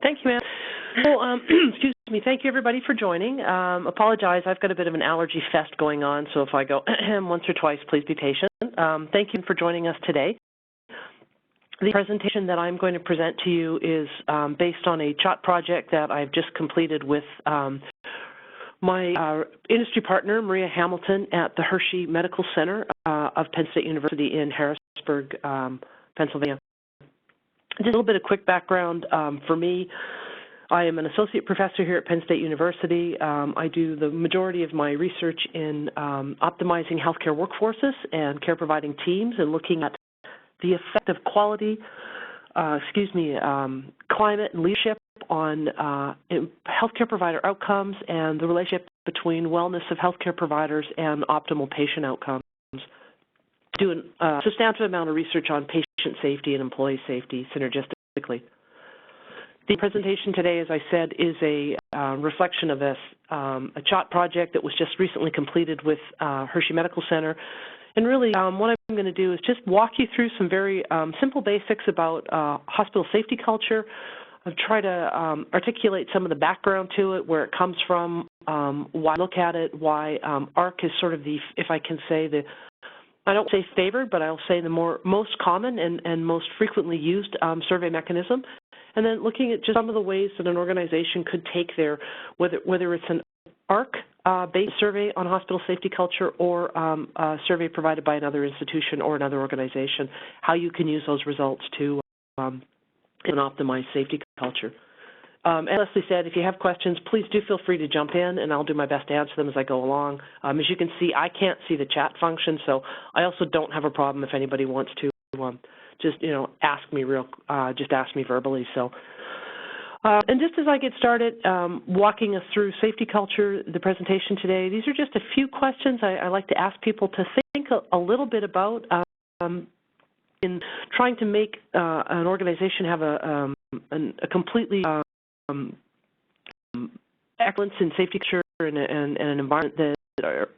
Thank you, ma'am. Well, excuse me. Thank you, everybody, for joining. Apologize, I've got a bit of an allergy fest going on, so if I go once or twice, please be patient. Thank you for joining us today. The presentation that I'm going to present to you is based on a CHOT project that I've just completed with my industry partner, Maria Hamilton, at the Hershey Medical Center of Penn State University in Harrisburg, Pennsylvania. Just a little bit of quick background for me. I am an associate professor here at Penn State University. I do the majority of my research in optimizing healthcare workforces and care providing teams and looking at the effect of quality, climate and leadership on healthcare provider outcomes and the relationship between wellness of healthcare providers and optimal patient outcomes. Do a substantial amount of research on patient safety and employee safety synergistically. The presentation today, as I said, is a reflection of this, a CHOT project that was just recently completed with Hershey Medical Center. And really, what I'm going to do is just walk you through some very simple basics about hospital safety culture. I'll try to articulate some of the background to it, where it comes from, why I look at it, why AHRQ is sort of the, if I can say, the, I don't say favored, but I'll say the most common and most frequently used survey mechanism. And then looking at just some of the ways that an organization could take their, whether it's an AHRQ-based survey on hospital safety culture or a survey provided by another institution or another organization, how you can use those results to optimize safety culture. As Leslie said, if you have questions, please do feel free to jump in, and I'll do my best to answer them as I go along. As you can see, I can't see the chat function, so I also don't have a problem if anybody wants to just, ask me verbally. So, and just as I get started walking us through safety culture, the presentation today, these are just a few questions I like to ask people to think a little bit about in trying to make an organization have a completely excellence in safety culture and an environment that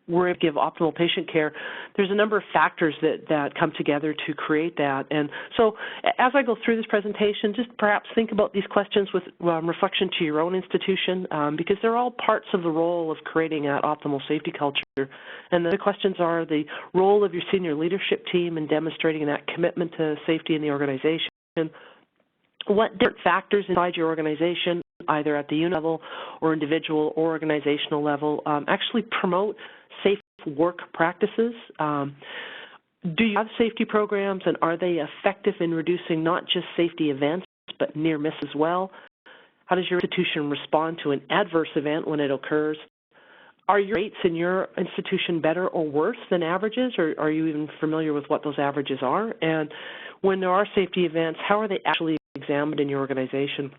we're able to give optimal patient care. There's a number of factors that come together to create that. And so as I go through this presentation, just perhaps think about these questions with reflection to your own institution, because they're all parts of the role of creating that optimal safety culture. And the questions are the role of your senior leadership team in demonstrating that commitment to safety in the organization. What different factors inside your organization, either at the unit level or individual or organizational level, actually promote safe work practices? Do you have safety programs, and are they effective in reducing not just safety events but near miss as well? How does your institution respond to an adverse event when it occurs? Are your rates in your institution better or worse than averages, or are you even familiar with what those averages are? And when there are safety events, how are they actually examined in your organization?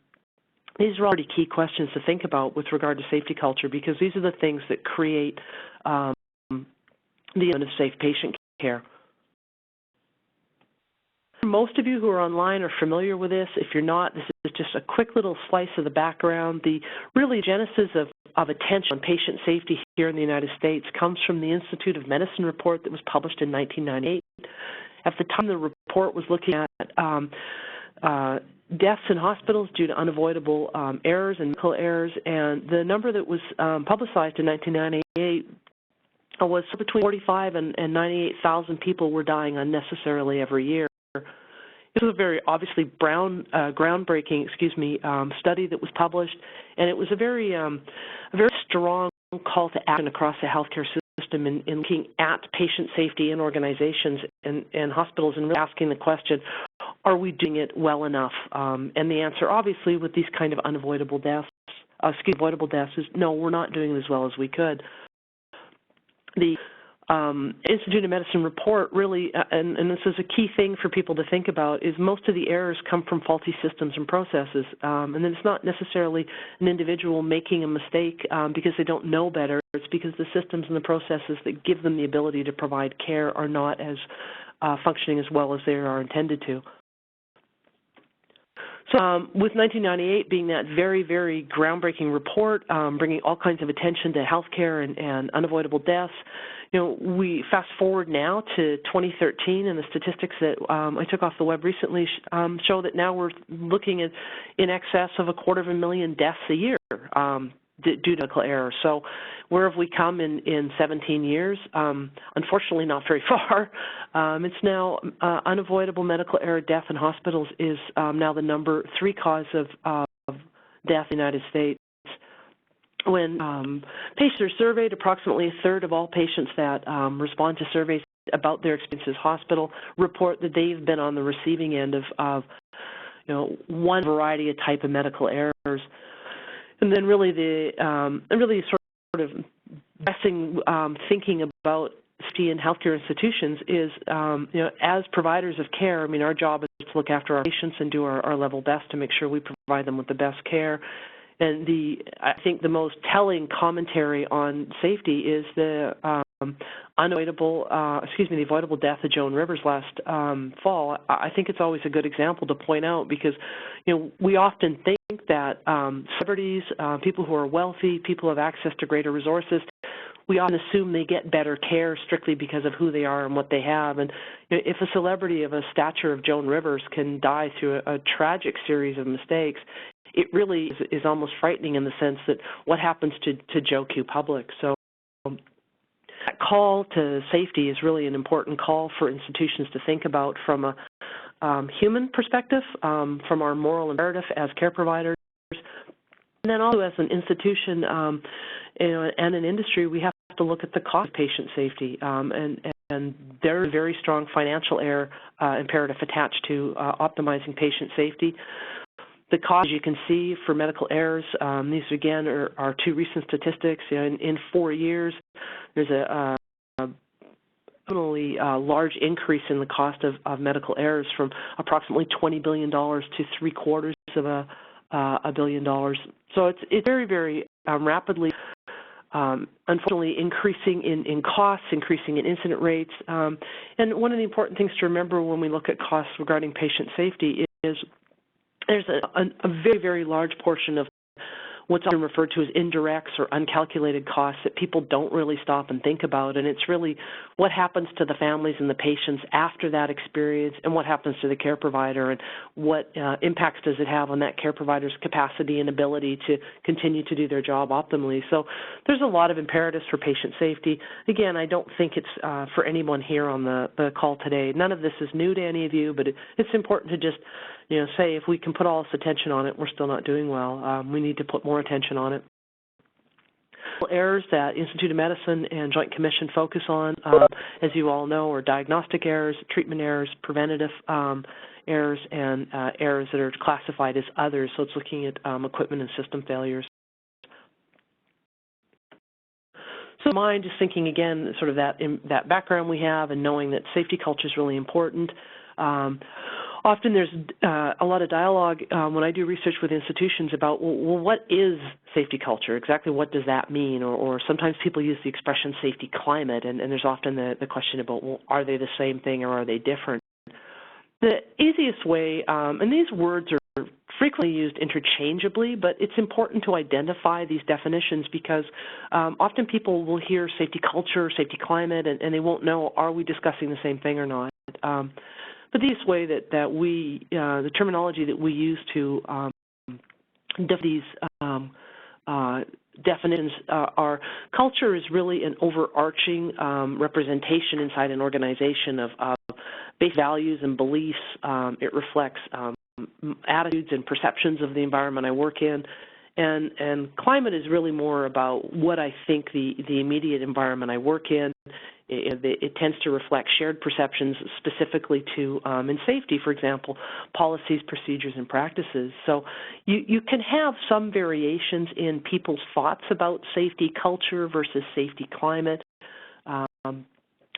These are already key questions to think about with regard to safety culture, because these are the things that create the element of safe patient care. Most of you who are online are familiar with this. If you're not, this is just a quick little slice of the background. The really genesis of attention on patient safety here in the United States comes from the Institute of Medicine report that was published in 1998. At the time, the report was looking at deaths in hospitals due to unavoidable errors and medical errors, and the number that was publicized in 1998 was between 45,000 and 98,000 people were dying unnecessarily every year. This was a very obviously groundbreaking, study that was published, and it was a very strong call to action across the healthcare system in looking at patient safety in organizations and hospitals, and really asking the question, are we doing it well enough? And the answer, obviously, with these kind of avoidable deaths is no, we're not doing it as well as we could. The Institute of Medicine report really, and this is a key thing for people to think about, is most of the errors come from faulty systems and processes. And then it's not necessarily an individual making a mistake because they don't know better. It's because the systems and the processes that give them the ability to provide care are not as functioning as well as they are intended to. So with 1998 being that very, very groundbreaking report, bringing all kinds of attention to healthcare and unavoidable deaths, we fast forward now to 2013, and the statistics that I took off the web recently show that now we're looking at in excess of 250,000 deaths a year due to medical error. So where have we come in 17 years? Unfortunately, not very far. It's now unavoidable medical error death in hospitals is now the number 3 cause of death in the United States. When patients are surveyed, approximately a third of all patients that respond to surveys about their experiences in hospital report that they've been on the receiving end of one variety of type of medical errors. And then really sort of pressing thinking about safety in healthcare institutions is, as providers of care, I mean, our job is to look after our patients and do our level best to make sure we provide them with the best care. And I think the most telling commentary on safety is the avoidable death of Joan Rivers last fall. I think it's always a good example to point out because, we often think that celebrities, people who are wealthy, people who have access to greater resources, we often assume they get better care strictly because of who they are and what they have. And if a celebrity of a stature of Joan Rivers can die through a tragic series of mistakes, it really is almost frightening in the sense that what happens to Joe Q. Public. So that call to safety is really an important call for institutions to think about from a human perspective, from our moral imperative as care providers, and then also as an institution and an industry, we have to look at the cost of patient safety, and there's a very strong financial imperative attached to optimizing patient safety. The cost, as you can see, for medical errors, these again are 2 recent statistics. In 4 years, there's a large increase in the cost of medical errors from approximately $20 billion to $750 million. So it's very, very rapidly, unfortunately, increasing in costs, increasing in incident rates. And one of the important things to remember when we look at costs regarding patient safety is there's a very, very large portion of what's often referred to as indirects or uncalculated costs that people don't really stop and think about, and it's really what happens to the families and the patients after that experience and what happens to the care provider and what impacts does it have on that care provider's capacity and ability to continue to do their job optimally. So there's a lot of imperatives for patient safety. Again, I don't think it's for anyone here on the call today. None of this is new to any of you, but it's important to just say if we can put all this attention on it, we're still not doing well. We need to put more attention on it. Errors that Institute of Medicine and Joint Commission focus on, as you all know, are diagnostic errors, treatment errors, preventative errors, and errors that are classified as others. So it's looking at equipment and system failures. So mine, just thinking again, sort of that background we have and knowing that safety culture is really important. Often there's a lot of dialogue when I do research with institutions about, well, what is safety culture? Exactly what does that mean? Or sometimes people use the expression safety climate, and there's often the question about, well, are they the same thing or are they different? The easiest way, and these words are frequently used interchangeably, but it's important to identify these definitions because often people will hear safety culture, safety climate, and they won't know, are we discussing the same thing or not? But the easiest way that we, the terminology that we use to these definitions are culture is really an overarching representation inside an organization of basic values and beliefs. It reflects attitudes and perceptions of the environment I work in. And climate is really more about what I think the immediate environment I work in. It tends to reflect shared perceptions specifically to, in safety, for example, policies, procedures, and practices. So you can have some variations in people's thoughts about safety culture versus safety climate.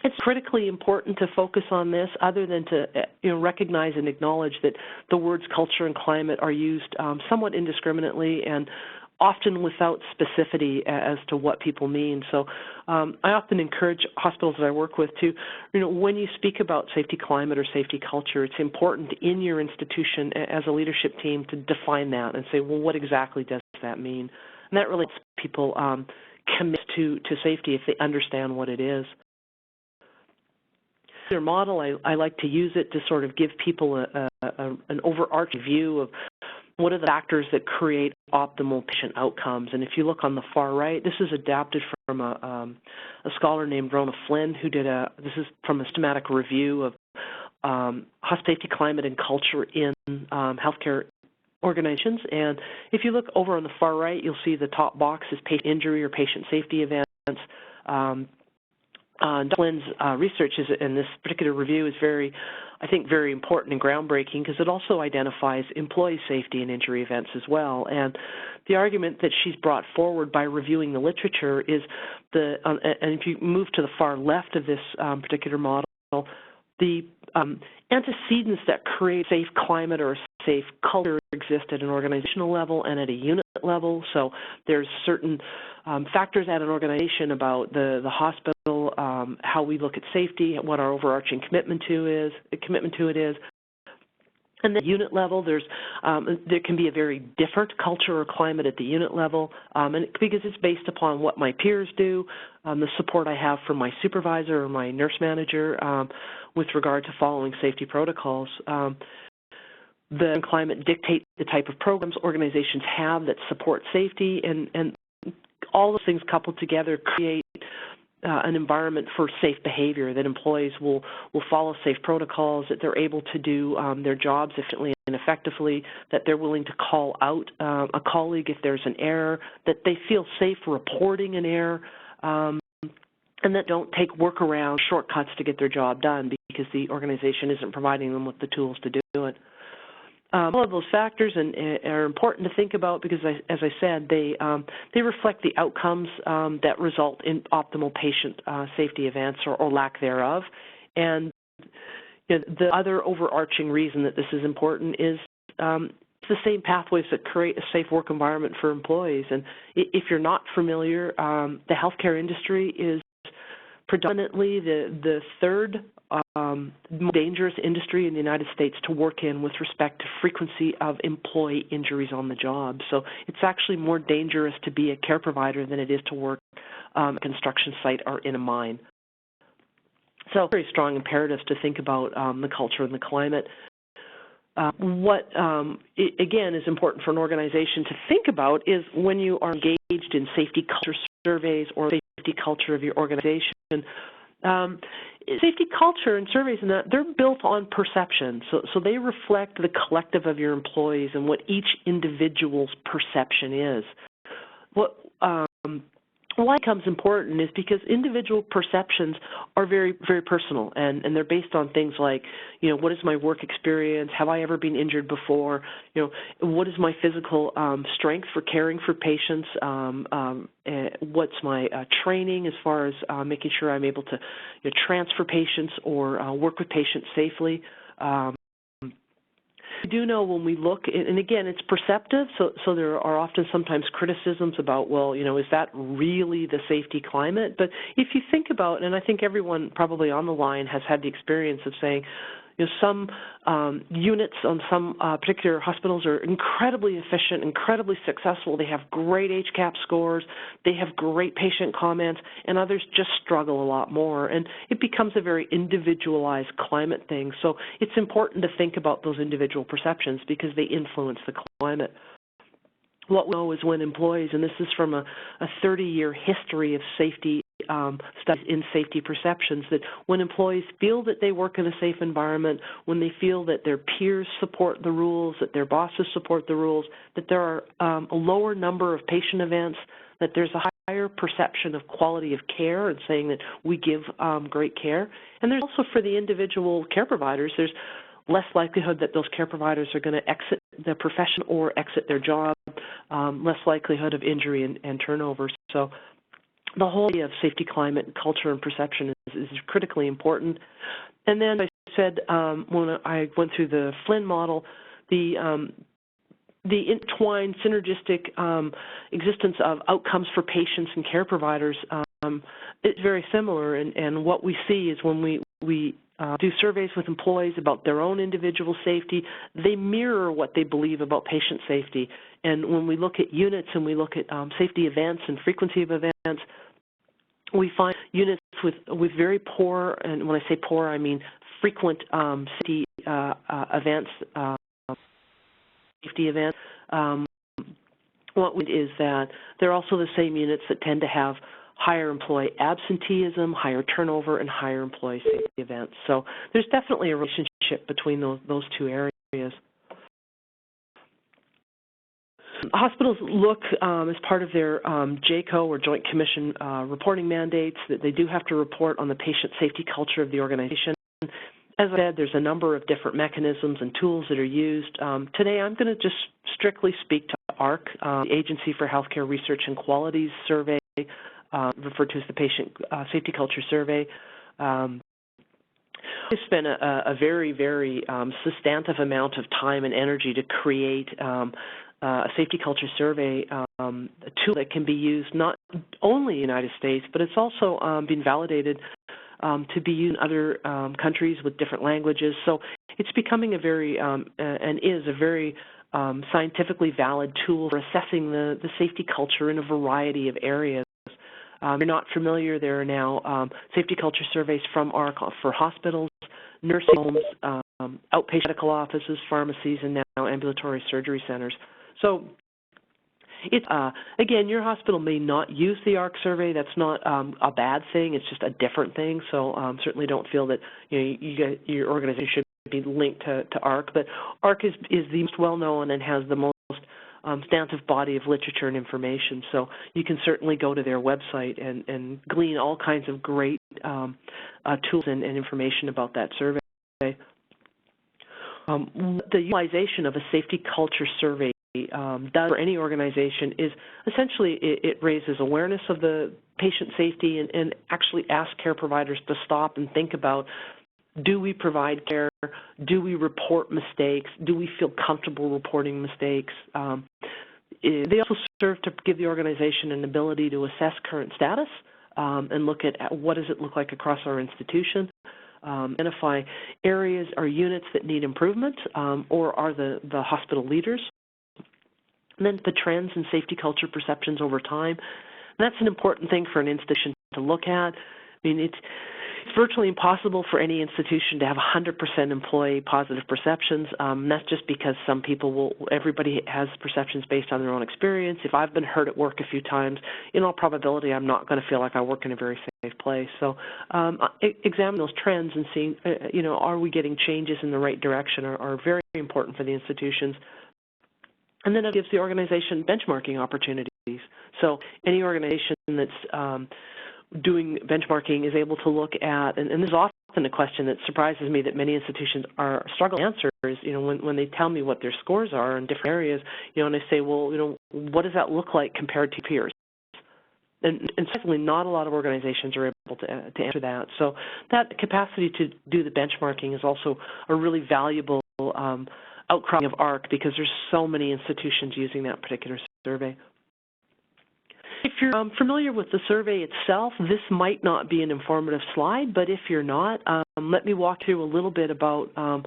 It's critically important to focus on this other than to recognize and acknowledge that the words culture and climate are used somewhat indiscriminately and often without specificity as to what people mean. So I often encourage hospitals that I work with to, when you speak about safety climate or safety culture, it's important in your institution as a leadership team to define that and say, well, what exactly does that mean? And that really helps people commit to safety if they understand what it is. Their model, I like to use it to sort of give people an overarching view of what are the factors that create optimal patient outcomes. And if you look on the far right, this is adapted from a scholar named Rona Flynn, who did this is from a systematic review of safety, climate, and culture in healthcare organizations. And if you look over on the far right, you'll see the top box is patient injury or patient safety events. Flynn's research in this particular review is I think very important and groundbreaking because it also identifies employee safety and injury events as well. And the argument that she's brought forward by reviewing the literature is and if you move to the far left of this particular model, the antecedents that create safe climate or safe culture exist at an organizational level and at a unit level. So there's certain factors at an organization about the hospital, how we look at safety, what our overarching commitment to it is. And the unit level, there can be a very different culture or climate at the unit level, because it's based upon what my peers do, the support I have from my supervisor or my nurse manager with regard to following safety protocols. The climate dictate the type of programs organizations have that support safety, and all those things coupled together create an environment for safe behavior, that employees will follow safe protocols, that they're able to do their jobs efficiently and effectively, that they're willing to call out a colleague if there's an error, that they feel safe reporting an error, and that don't take workaround shortcuts to get their job done because the organization isn't providing them with the tools to do it. All of those factors are important to think about because, as I said, they reflect the outcomes that result in optimal patient safety events or lack thereof. And the other overarching reason that this is important is the same pathways that create a safe work environment for employees. And if you're not familiar, the healthcare industry is predominantly the third most dangerous industry in the United States to work in with respect to frequency of employee injuries on the job. So it's actually more dangerous to be a care provider than it is to work a construction site or in a mine. So very strong imperatives to think about the culture and the climate. What, again, is important for an organization to think about is when you are engaged in safety culture surveys or safety culture of your organization, safety culture and surveys and that, they're built on perception. So they reflect the collective of your employees and what each individual's perception is. Why it becomes important is because individual perceptions are very, very personal, and they're based on things like, what is my work experience? Have I ever been injured before? What is my physical strength for caring for patients? What's my training as far as making sure I'm able to transfer patients or work with patients safely? We do know when we look, and again, it's perceptive, so there are often sometimes criticisms about, well, is that really the safety climate? But if you think about, and I think everyone probably on the line has had the experience of saying, some units on some particular hospitals are incredibly efficient, incredibly successful. They have great HCAP scores. They have great patient comments, and others just struggle a lot more. And it becomes a very individualized climate thing. So it's important to think about those individual perceptions because they influence the climate. What we know is when employees, and this is from a 30-year history of safety studies in safety perceptions, that when employees feel that they work in a safe environment, when they feel that their peers support the rules, that their bosses support the rules, that there are a lower number of patient events, that there's a higher perception of quality of care and saying that we give great care. And there's also for the individual care providers, there's less likelihood that those care providers are going to exit the profession or exit their job, less likelihood of injury and turnover. So the whole idea of safety, climate, culture, and perception is critically important. And then, as I said, when I went through the Flynn model, the intertwined, synergistic existence of outcomes for patients and care providers is very similar. And what we see is when we do surveys with employees about their own individual safety. They mirror what they believe about patient safety. And when we look at units and we look at safety events and frequency of events, we find units with very poor, and when I say poor, I mean frequent safety events, what we is that they're also the same units that tend to have higher employee absenteeism, higher turnover, and higher employee safety events. So there's definitely a relationship between those two areas. Hospitals look, as part of their JCO or Joint Commission reporting mandates, that they do have to report on the patient safety culture of the organization. As I said, there's a number of different mechanisms and tools that are used. Today, I'm going to just strictly speak to AHRQ, the Agency for Healthcare Research and Quality's survey, referred to as the Patient Safety Culture Survey. It's been a very, very substantive amount of time and energy to create a safety culture survey, a tool that can be used not only in the United States, but it's also been validated to be used in other countries with different languages. So it's becoming a very, and is a very scientifically valid tool for assessing the safety culture in a variety of areas. If you're not familiar, there are now safety culture surveys from AHRQ for hospitals, nursing homes, outpatient medical offices, pharmacies, and now ambulatory surgery centers. So it's, again, your hospital may not use the AHRQ survey. That's not a bad thing. It's just a different thing. So certainly don't feel that your organization should be linked to AHRQ. But AHRQ is the most well-known and has the most substantive body of literature and information. So you can certainly go to their website and glean all kinds of great tools and information about that survey. The utilization of a safety culture survey does for any organization is essentially it raises awareness of the patient safety and actually asks care providers to stop and think about, do we provide care? Do we report mistakes? Do we feel comfortable reporting mistakes? They also serve to give the organization an ability to assess current status and look at what does it look like across our institution, identify areas or units that need improvement or are the hospital leaders, and then the trends in safety culture perceptions over time. And that's an important thing for an institution to look at. I mean, it's virtually impossible for any institution to have 100% employee positive perceptions. That's just because some people everybody has perceptions based on their own experience. If I've been hurt at work a few times, in all probability, I'm not going to feel like I work in a very safe place. So examine those trends and seeing, are we getting changes in the right direction are very important for the institutions. And then it gives the organization benchmarking opportunities. So any organization that's doing benchmarking is able to look at, and this is often a question that surprises me that many institutions are struggling to answer is, when they tell me what their scores are in different areas, and I say, well, what does that look like compared to peers? And certainly not a lot of organizations are able to answer that. So that capacity to do the benchmarking is also a really valuable outcropping of AHRQ because there's so many institutions using that particular survey. If you're familiar with the survey itself, this might not be an informative slide, but if you're not, let me walk through a little bit about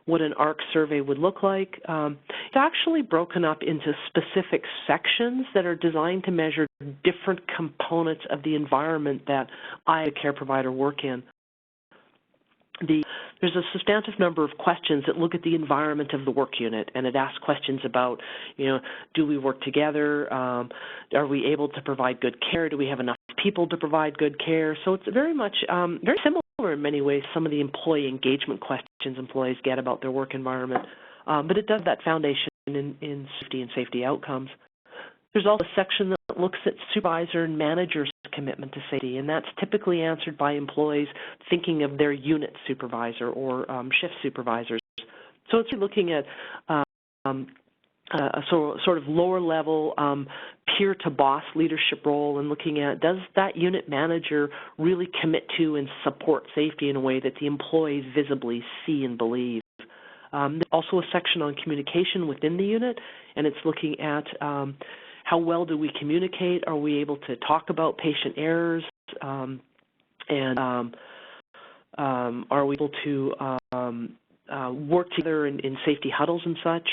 what an AHRQ survey would look like. It's actually broken up into specific sections that are designed to measure different components of the environment that I, a care provider, work in. There's a substantive number of questions that look at the environment of the work unit, and it asks questions about, do we work together? Are we able to provide good care? Do we have enough people to provide good care? So it's very much, very similar in many ways, some of the employee engagement questions employees get about their work environment. But it does that foundation in safety and safety outcomes. There's also a section that looks at supervisor and manager's commitment to safety, and that's typically answered by employees thinking of their unit supervisor or shift supervisors. So it's looking at a sort of lower-level peer-to-boss leadership role and looking at, does that unit manager really commit to and support safety in a way that the employees visibly see and believe? There's also a section on communication within the unit, and it's looking at how well do we communicate? Are we able to talk about patient errors and Are we able to work together in safety huddles and such?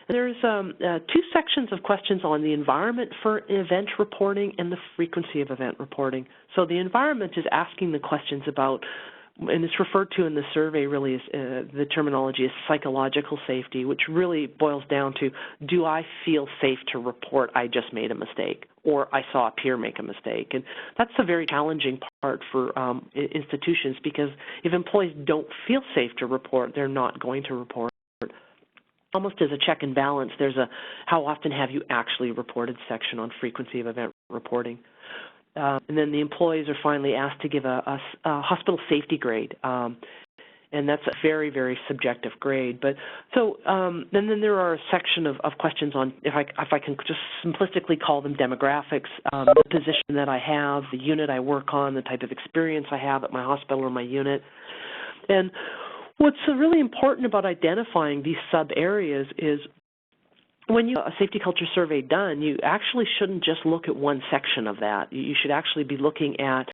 There's 2 sections of questions on the environment for event reporting and the frequency of event reporting. So the environment is asking the questions about, and it's referred to in the survey really as the terminology is psychological safety, which really boils down to, do I feel safe to report I just made a mistake or I saw a peer make a mistake? And that's a very challenging part for institutions, because if employees don't feel safe to report, they're not going to report. Almost as a check and balance, there's a how often have you actually reported section on frequency of event reporting. And then the employees are finally asked to give a hospital safety grade, and that's a very, very subjective grade. But so, and then there are a section of questions on, if I can just simplistically call them demographics, the position that I have, the unit I work on, the type of experience I have at my hospital or my unit. And what's really important about identifying these sub-areas is, when you have a safety culture survey done, you actually shouldn't just look at one section of that. You should actually be looking at,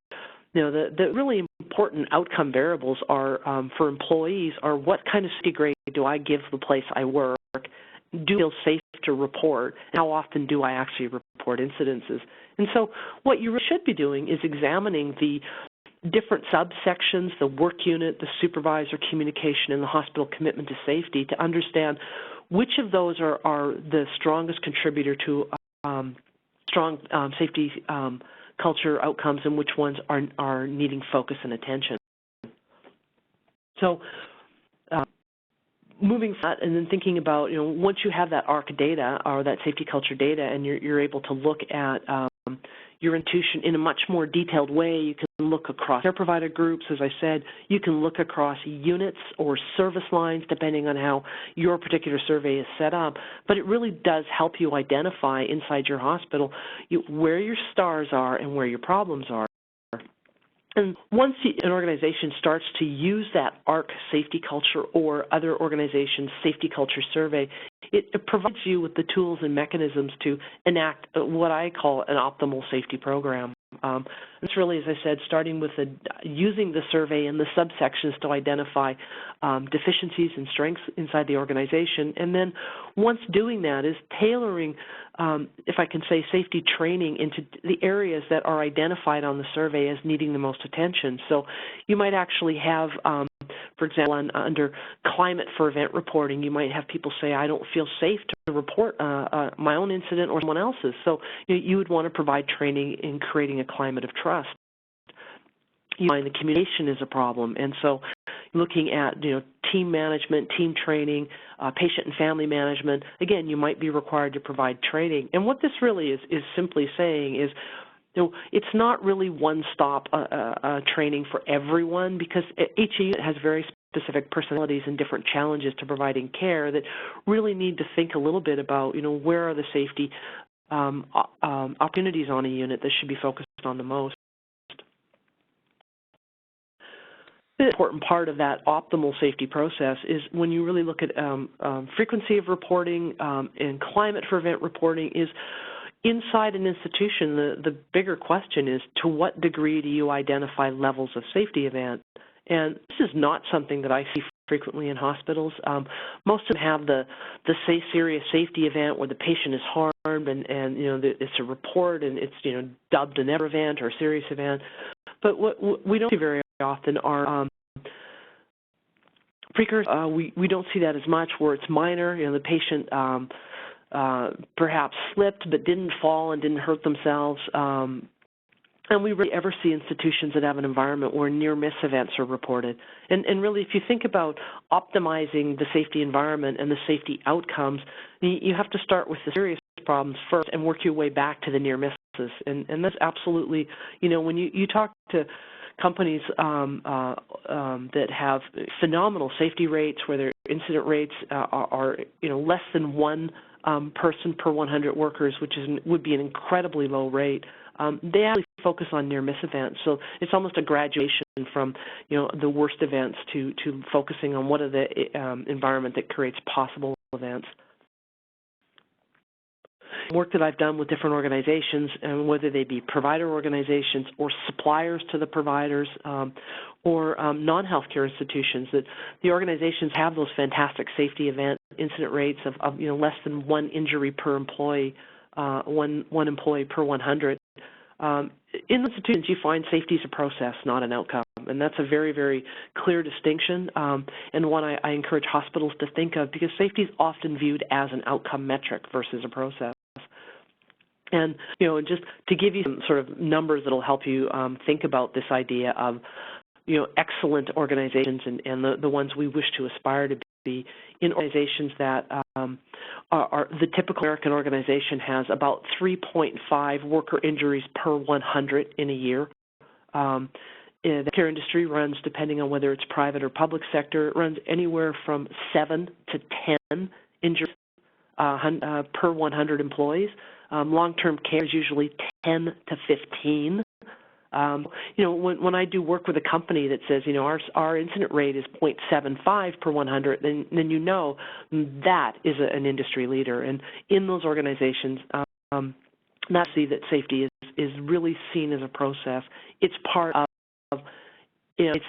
the really important outcome variables are for employees are, what kind of safety grade do I give the place I work? Do I feel safe to report? How often do I actually report incidences? And so what you should be doing is examining the different subsections, the work unit, the supervisor communication, and the hospital commitment to safety, to understand which of those are the strongest contributor to strong safety culture outcomes, and which ones are needing focus and attention. So moving forward, and then thinking about, once you have that AHRQ data or that safety culture data, and you're able to look at your institution in a much more detailed way. You can look across care provider groups, as I said. You can look across units or service lines, depending on how your particular survey is set up. But it really does help you identify inside your hospital where your stars are and where your problems are. And once an organization starts to use that AHRQ safety culture or other organizations' safety culture survey, it provides you with the tools and mechanisms to enact what I call an optimal safety program. It's really, as I said, starting with using the survey and the subsections to identify deficiencies and strengths inside the organization. And then once doing that is tailoring, if I can say, safety training into the areas that are identified on the survey as needing the most attention. So you might actually have, for example, under climate for event reporting, you might have people say, I don't feel safe to report my own incident or someone else's. So you would want to provide training in creating a climate of trust. You find the communication is a problem, and so looking at team management, team training, patient and family management, again, you might be required to provide training. And what this really is simply saying is, it's not really one-stop training for everyone, because each unit has very specific personalities and different challenges to providing care that really need to think a little bit about, where are the safety opportunities on a unit that should be focused on the most. The important part of that optimal safety process is when you really look at frequency of reporting and climate for event reporting is, inside an institution, the bigger question is, to what degree do you identify levels of safety event? And this is not something that I see frequently in hospitals. Most of them have the serious safety event where the patient is harmed, and it's a report, and it's dubbed an event or a serious event. But what we don't see very often are precursors. We don't see that as much, where it's minor. The patient perhaps slipped but didn't fall and didn't hurt themselves. And we rarely ever see institutions that have an environment where near-miss events are reported. And really, if you think about optimizing the safety environment and the safety outcomes, you have to start with the serious problems first and work your way back to the near misses. And that's absolutely, when you talk to companies that have phenomenal safety rates, where their incident rates are less than one person per 100 workers, which would be an incredibly low rate. They actually focus on near-miss events, so it's almost a graduation from the worst events to focusing on what are the environment that creates possible events. work that I've done with different organizations, and whether they be provider organizations or suppliers to the providers or non-healthcare institutions, that the organizations have those fantastic safety event incident rates of less than 1 injury per employee, one employee per 100. In institutions, you find safety is a process, not an outcome, and that's a very, very clear distinction, and one I encourage hospitals to think of, because safety is often viewed as an outcome metric versus a process. And just to give you some sort of numbers that'll help you think about this idea of excellent organizations and the ones we wish to aspire to be, in organizations that are the typical American organization has about 3.5 worker injuries per 100 in a year. The care industry runs, depending on whether it's private or public sector, it runs anywhere from 7 to 10 injuries per 100 employees. Long-term care is usually 10 to 15. When I do work with a company that says, our incident rate is 0.75 per 100, then that is an industry leader. And in those organizations, not see that safety is really seen as a process. It's part of it's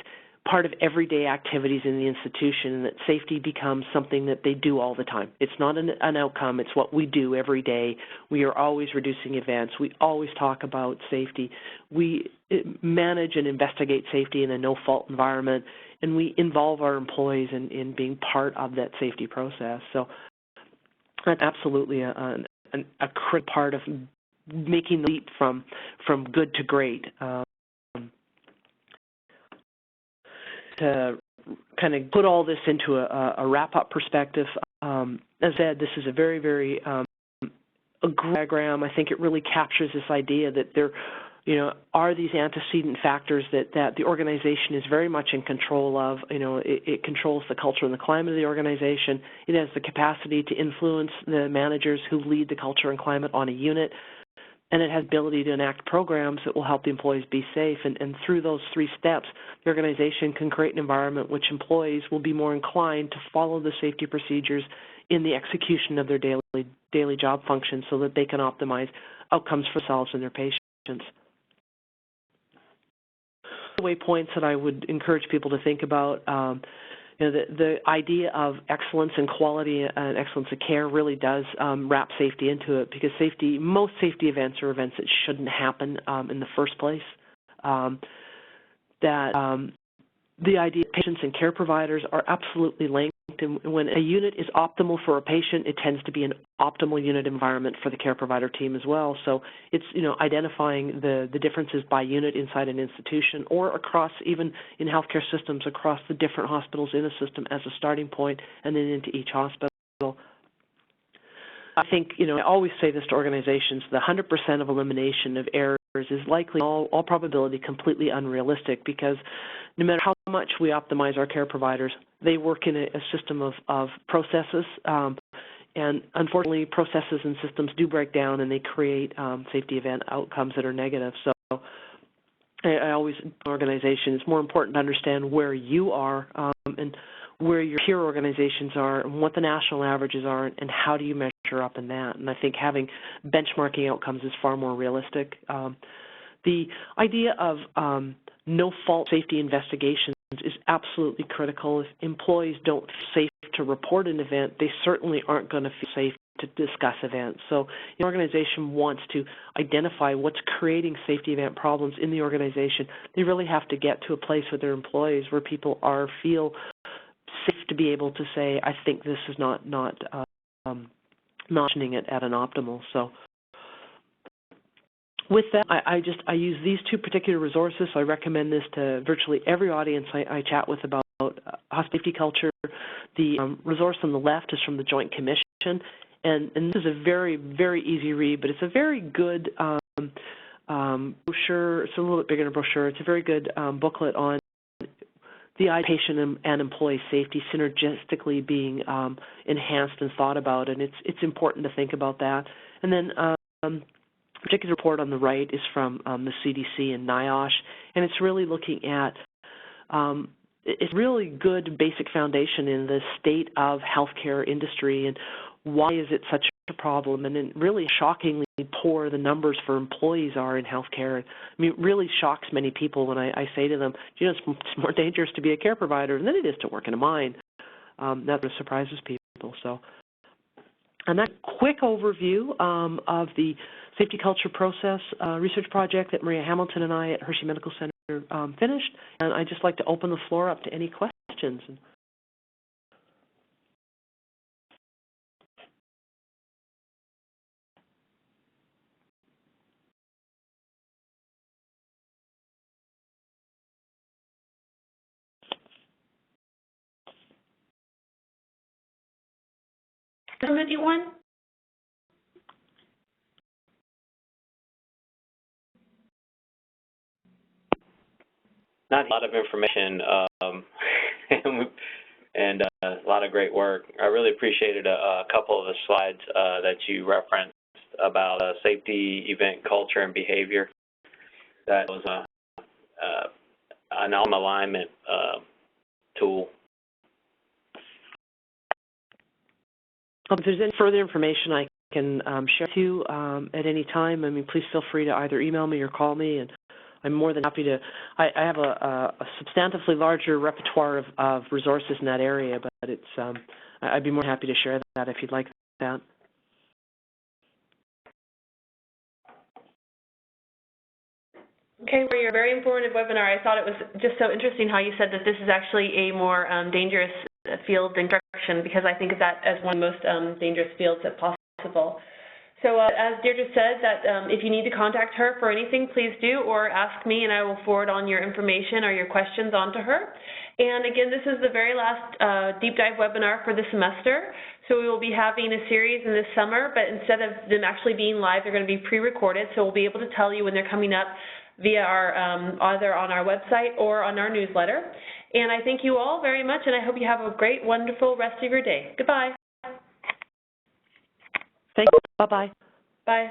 part of everyday activities in the institution, and that safety becomes something that they do all the time. It's not an outcome. It's what we do every day. We are always reducing events. We always talk about safety. We manage and investigate safety in a no-fault environment, and we involve our employees in being part of that safety process. So that's absolutely a critical part of making the leap from good to great. To kind of put all this into a wrap-up perspective, as I said, this is a very, very a diagram. I think it really captures this idea that there, are these antecedent factors that the organization is very much in control of. It controls the culture and the climate of the organization. It has the capacity to influence the managers who lead the culture and climate on a unit. And it has the ability to enact programs that will help the employees be safe. And through those 3 steps, the organization can create an environment which employees will be more inclined to follow the safety procedures in the execution of their daily job functions, so that they can optimize outcomes for themselves and their patients. The waypoints that I would encourage people to think about, the idea of excellence and quality and excellence of care really does wrap safety into it, because most safety events are events that shouldn't happen in the first place. The idea of patients and care providers are absolutely linked, and when a unit is optimal for a patient, it tends to be an optimal unit environment for the care provider team as well. So it's identifying the differences by unit inside an institution, or across, even in healthcare systems, across the different hospitals in a system as a starting point, and then into each hospital. I think, I always say this to organizations, the 100% of elimination of errors is likely, all probability, completely unrealistic, because no matter how much we optimize our care providers, they work in a system of processes, and unfortunately processes and systems do break down, and they create safety event outcomes that are negative. So I always, organization, it's more important to understand where you are and where your peer organizations are, and what the national averages are, and how do you measure up in that. And I think having benchmarking outcomes is far more realistic. The idea of no-fault safety investigations is absolutely critical. If employees don't feel safe to report an event, they certainly aren't going to feel safe to discuss events. So the organization wants to identify what's creating safety event problems in the organization. They really have to get to a place with their employees where people feel safe to be able to say, I think this is not mentioning it at an optimal. So with that, I use these 2 particular resources. So I recommend this to virtually every audience I chat with about hospital safety culture. The resource on the left is from the Joint Commission, and this is a very, very easy read, but it's a very good brochure. It's a little bit bigger than a brochure. It's a very good booklet on the patient and employee safety synergistically being enhanced and thought about, and it's important to think about that. And then a particular report on the right is from the CDC and NIOSH, and it's really looking at it's really good basic foundation in the state of healthcare industry, and why is it such problem, and then really shockingly poor the numbers for employees are in healthcare. I mean, it really shocks many people when I say to them, you know, it's more dangerous to be a care provider than it is to work in a mine. That surprises people. So, and that quick overview of the safety culture process research project that Maria Hamilton and I at Hershey Medical Center finished, and I'd just like to open the floor up to any questions. Anyone? Not a lot of information and a lot of great work. I really appreciated a couple of the slides that you referenced about safety, event, culture, and behavior. That was an alignment tool. If there's any further information I can share with you at any time, I mean, please feel free to either email me or call me, and I'm more than happy to. I have a substantively larger repertoire of resources in that area, but it's I'd be more than happy to share that if you'd like that. Okay, for your very informative webinar. I thought it was just so interesting how you said that this is actually a more dangerous field than construction, because I think of that as one of the most dangerous fields that's possible. So as Deirdre said, that if you need to contact her for anything, please do, or ask me, and I will forward on your information or your questions on to her. And again, this is the very last deep dive webinar for the semester. So we will be having a series in this summer, but instead of them actually being live, they're going to be pre-recorded. So we'll be able to tell you when they're coming up via our either on our website or on our newsletter. And I thank you all very much, and I hope you have a great, wonderful rest of your day. Goodbye. Thank you. Bye-bye. Bye.